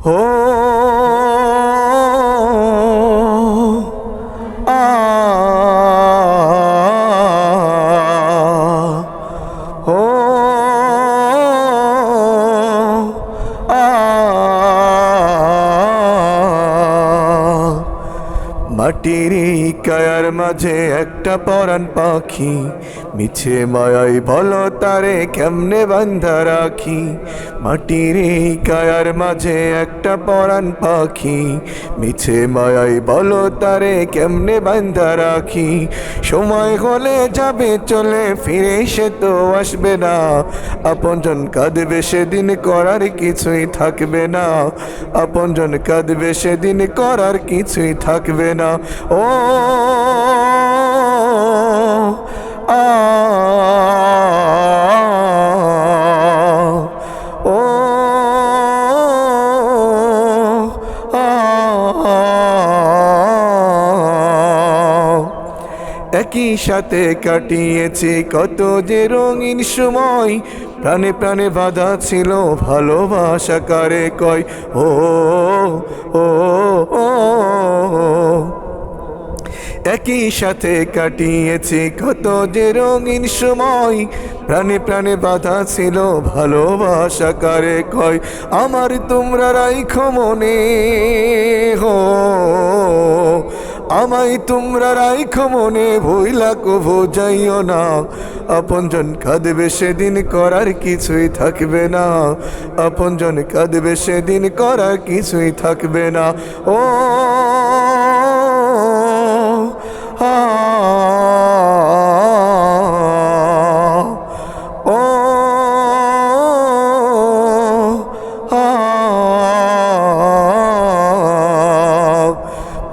হো আ হো আ মাটির এই কায়ার মাঝে একটা পরাণ পাখি, মিছে মায়াই বলো তারে কেমনে বান্ধা রাখি। মাটির এই কায়ার মাঝে একটা পরাণ পাখি, মিছে মায়াই বলো তারে কেমনে বান্ধা রাখি। সময় হলে যাবে চলে, ফিরে সে তো আসবে না। আপনজন কাঁদবে সেদিন, করার কিছুই থাকবে না। আপনজন কাঁদবে সেদিন, করার কিছুই থাকবে না। ও আ ও আ একই সাথে কাটিয়েছি কত যে রঙিন সময়, প্রাণে প্রাণে বাধা ছিল ভালোবাসা কারে কয়। ও ও ও একই সাথে কাটিয়েছি কত যে রঙিন সময়, প্রাণে প্রাণে বাধা ছিল ভালোবাসা কারে কয়। আমার তোমরা রাইখো মনে, হো আমায় তোমরা রাইখো মনে, ভুইলা কভু যাইও না। আপনজন কাঁদবে সেদিন, করার কিছুই থাকবে না। আপনজন কাঁদবে সেদিন, করার কিছুই থাকবে না। ও আ ও আ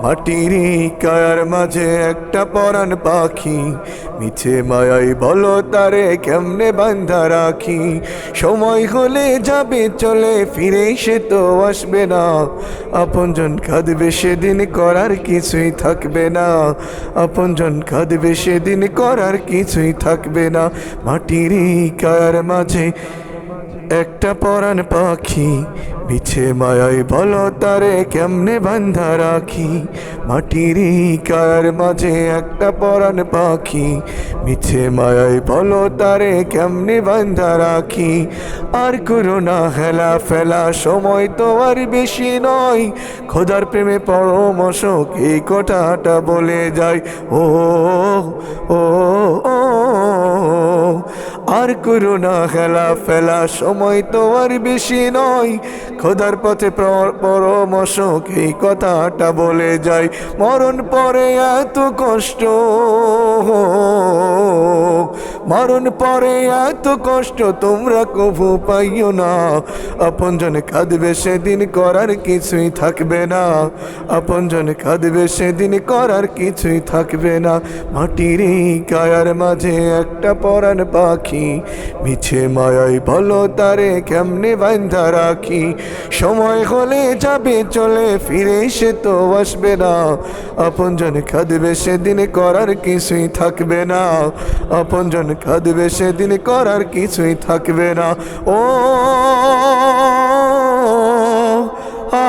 মাটির কায়ার মাঝে একটা পরাণ পাখি, মিছে মায়াই বলো তারে কেমনে বান্ধা রাখি। সময় হলে যাবে চলে, ফিরে সে তো আসবে না। আপনজন কাঁদবে সেদিন, করার কিছুই থাকবে না। আপনজন কাঁদবে সেদিন, করার কিছুই থাকবে না। মাটির কায়ার মাঝে একটা পরাণ পাখি, মিছে মায়াই বলো তারে কেমনে বান্ধা রাখি। মাটির কায়ার মাঝে একটা পরাণ পাখি, মিছে মায়াই বলো তারে কেমনে বান্ধা রাখি। আর করো না হেলা ফেলা, সময় তো আর বেশি নয়। খোদার প্রেমে পরমশক এই কথাটা বলে যায়। ও ও ও আর করো না হেলা ফেলা, সময় তো আর বেশি নয়। খোদার পথে পরমশক এই কথাটা বলে যায়। মরণ পরে এত কষ্ট, মরণ পরে এত কষ্ট তোমরা কভু পাইও না। আপনজন কাঁদবে সেদিন, করার কিছুই থাকবে না। আপনজন কাঁদবে সেদিন, করার কিছুই থাকবে না। মাটির কায়ার মাঝে একটা পরাণ পাখি, মিছে মায়াই বলো তারে কেমনে বান্ধা রাখি। সময় হলে যাবে চলে, ফিরে সে তো আসবে না। আপনজন কাঁদবে সেদিন, করার কিছুই থাকবে না। আপনজন কাঁদবে সেদিন, করার কিছুই থাকবে না। ও আ